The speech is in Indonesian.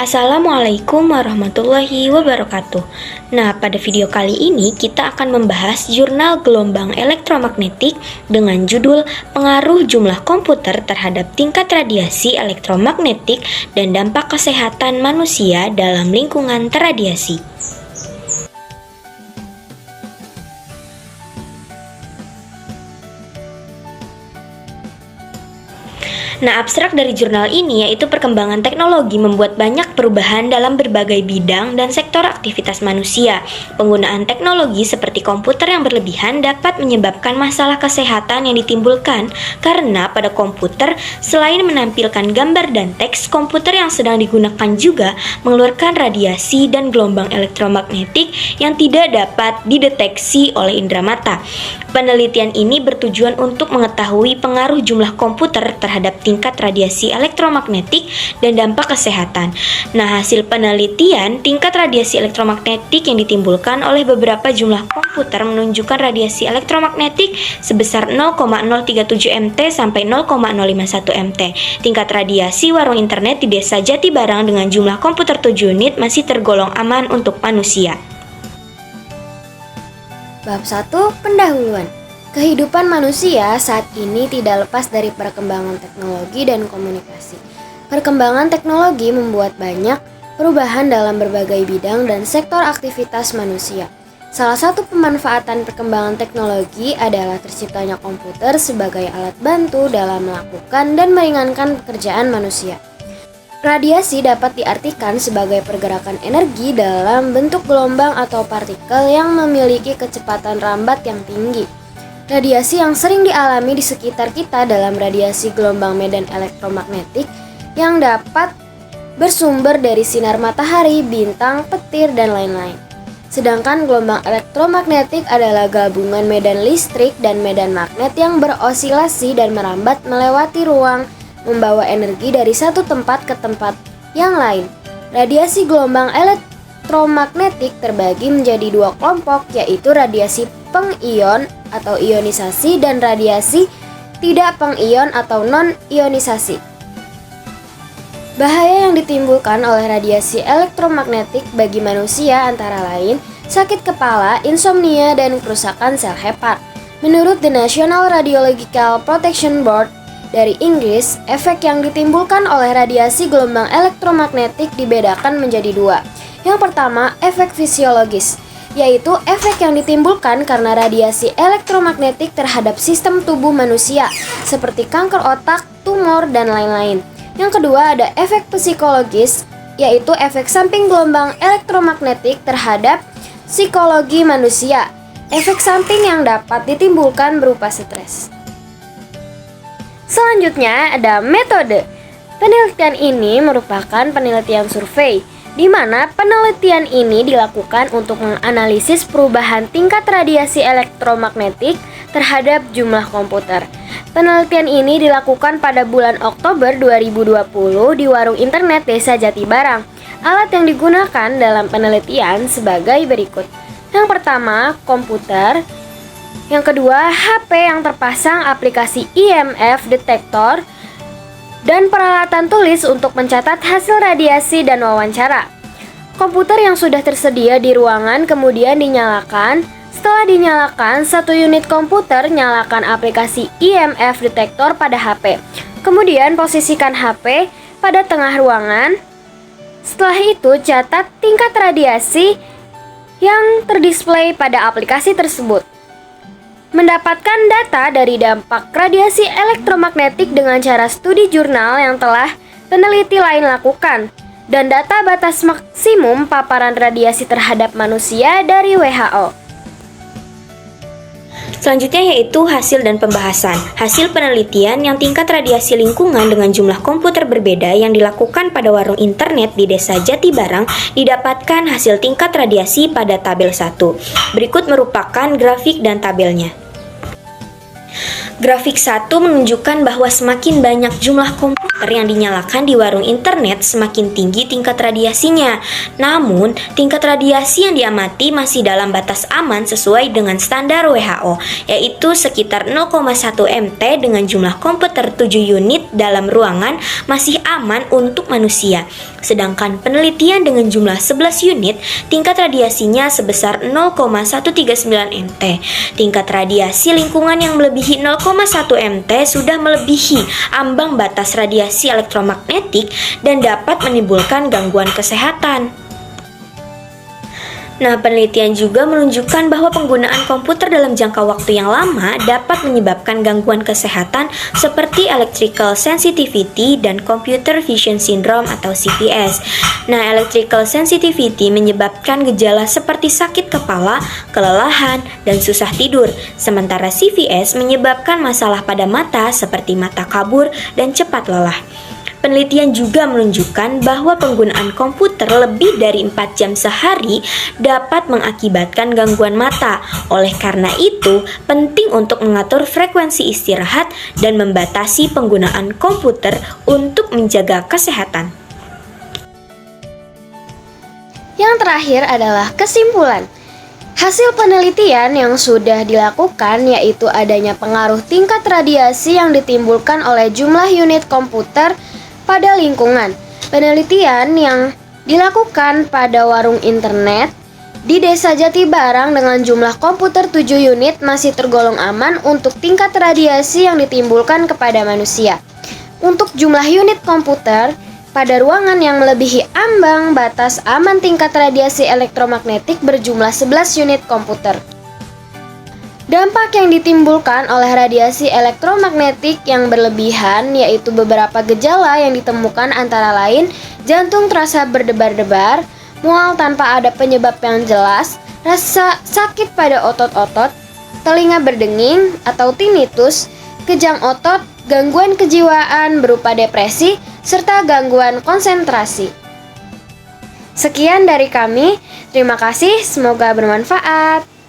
Assalamualaikum warahmatullahi wabarakatuh. Nah, pada video kali ini kita akan membahas jurnal gelombang elektromagnetik dengan judul Pengaruh Jumlah Komputer Terhadap Tingkat Radiasi Elektromagnetik dan Dampak Kesehatan Manusia dalam Lingkungan Terradiasi. Nah, abstrak dari jurnal ini yaitu perkembangan teknologi membuat banyak perubahan dalam berbagai bidang dan sektor aktivitas manusia. Penggunaan teknologi seperti komputer yang berlebihan dapat menyebabkan masalah kesehatan yang ditimbulkan karena pada komputer, selain menampilkan gambar dan teks, komputer yang sedang digunakan juga mengeluarkan radiasi dan gelombang elektromagnetik yang tidak dapat dideteksi oleh indera mata. Penelitian ini bertujuan untuk mengetahui pengaruh jumlah komputer terhadap tingkat radiasi elektromagnetik dan dampak kesehatan. Nah, hasil penelitian tingkat radiasi elektromagnetik yang ditimbulkan oleh beberapa jumlah komputer menunjukkan radiasi elektromagnetik sebesar 0,037 mt sampai 0,051 mt. Tingkat radiasi warung internet di Desa Jatibarang dengan jumlah komputer 7 unit masih tergolong aman untuk manusia. Bab 1. Pendahuluan. Kehidupan manusia saat ini tidak lepas dari perkembangan teknologi dan komunikasi. Perkembangan teknologi membuat banyak perubahan dalam berbagai bidang dan sektor aktivitas manusia. Salah satu pemanfaatan perkembangan teknologi adalah terciptanya komputer sebagai alat bantu dalam melakukan dan meringankan pekerjaan manusia. Radiasi dapat diartikan sebagai pergerakan energi dalam bentuk gelombang atau partikel yang memiliki kecepatan rambat yang tinggi. Radiasi yang sering dialami di sekitar kita dalam radiasi gelombang medan elektromagnetik yang dapat bersumber dari sinar matahari, bintang, petir, dan lain-lain. Sedangkan gelombang elektromagnetik adalah gabungan medan listrik dan medan magnet yang berosilasi dan merambat melewati ruang, membawa energi dari satu tempat ke tempat yang lain. Radiasi gelombang elektromagnetik terbagi menjadi dua kelompok, yaitu radiasi pengion atau ionisasi dan radiasi tidak pengion atau non-ionisasi. Bahaya yang ditimbulkan oleh radiasi elektromagnetik bagi manusia antara lain sakit kepala, insomnia, dan kerusakan sel hepat. Menurut The National Radiological Protection Board dari Inggris, efek yang ditimbulkan oleh radiasi gelombang elektromagnetik dibedakan menjadi dua. Yang pertama, efek fisiologis, yaitu efek yang ditimbulkan karena radiasi elektromagnetik terhadap sistem tubuh manusia, seperti kanker otak, tumor, dan lain-lain. Yang kedua ada efek psikologis, yaitu efek samping gelombang elektromagnetik terhadap psikologi manusia. Efek samping yang dapat ditimbulkan berupa stres. Selanjutnya ada metode. Penelitian ini merupakan penelitian survei, di mana penelitian ini dilakukan untuk menganalisis perubahan tingkat radiasi elektromagnetik terhadap jumlah komputer. Penelitian ini dilakukan pada bulan Oktober 2020 di warung internet Desa Jatibarang. Alat yang digunakan dalam penelitian sebagai berikut. Yang pertama, komputer. Yang kedua, HP yang terpasang aplikasi EMF detektor dan peralatan tulis untuk mencatat hasil radiasi dan wawancara. Komputer yang sudah tersedia di ruangan kemudian dinyalakan. Setelah dinyalakan, satu unit komputer nyalakan aplikasi EMF detektor pada HP. Kemudian posisikan HP pada tengah ruangan. Setelah itu, catat tingkat radiasi yang terdisplay pada aplikasi tersebut. Mendapatkan data dari dampak radiasi elektromagnetik dengan cara studi jurnal yang telah peneliti lain lakukan, dan data batas maksimum paparan radiasi terhadap manusia dari WHO. Selanjutnya yaitu hasil dan pembahasan. Hasil penelitian yang tingkat radiasi lingkungan dengan jumlah komputer berbeda yang dilakukan pada warung internet di Desa Jatibarang didapatkan hasil tingkat radiasi pada tabel 1. Berikut merupakan grafik dan tabelnya. Grafik 1 menunjukkan bahwa semakin banyak jumlah komputer yang dinyalakan di warung internet, semakin tinggi tingkat radiasinya. Namun, tingkat radiasi yang diamati masih dalam batas aman sesuai dengan standar WHO, yaitu sekitar 0,1 mt dengan jumlah komputer 7 unit dalam ruangan masih aman untuk manusia. Sedangkan penelitian dengan jumlah 11 unit, tingkat radiasinya sebesar 0,139 mt. Tingkat radiasi lingkungan yang melebihi 0,1 mt sudah melebihi ambang batas radiasi elektromagnetik dan dapat menimbulkan gangguan kesehatan. Nah, penelitian juga menunjukkan bahwa penggunaan komputer dalam jangka waktu yang lama dapat menyebabkan gangguan kesehatan seperti electrical sensitivity dan computer vision syndrome atau CVS. Nah, electrical sensitivity menyebabkan gejala seperti sakit kepala, kelelahan, dan susah tidur, sementara CVS menyebabkan masalah pada mata seperti mata kabur dan cepat lelah. Penelitian juga menunjukkan bahwa penggunaan komputer lebih dari 4 jam sehari dapat mengakibatkan gangguan mata. Oleh karena itu, penting untuk mengatur frekuensi istirahat dan membatasi penggunaan komputer untuk menjaga kesehatan. Yang terakhir adalah kesimpulan. Hasil penelitian yang sudah dilakukan yaitu adanya pengaruh tingkat radiasi yang ditimbulkan oleh jumlah unit komputer pada lingkungan. Penelitian yang dilakukan pada warung internet di Desa Jatibarang dengan jumlah komputer 7 unit masih tergolong aman untuk tingkat radiasi yang ditimbulkan kepada manusia. Untuk jumlah unit komputer pada ruangan yang melebihi ambang batas aman tingkat radiasi elektromagnetik berjumlah 11 unit komputer. Dampak yang ditimbulkan oleh radiasi elektromagnetik yang berlebihan yaitu beberapa gejala yang ditemukan antara lain jantung terasa berdebar-debar, mual tanpa ada penyebab yang jelas, rasa sakit pada otot-otot, telinga berdenging atau tinnitus, kejang otot, gangguan kejiwaan berupa depresi, serta gangguan konsentrasi. Sekian dari kami, terima kasih, semoga bermanfaat.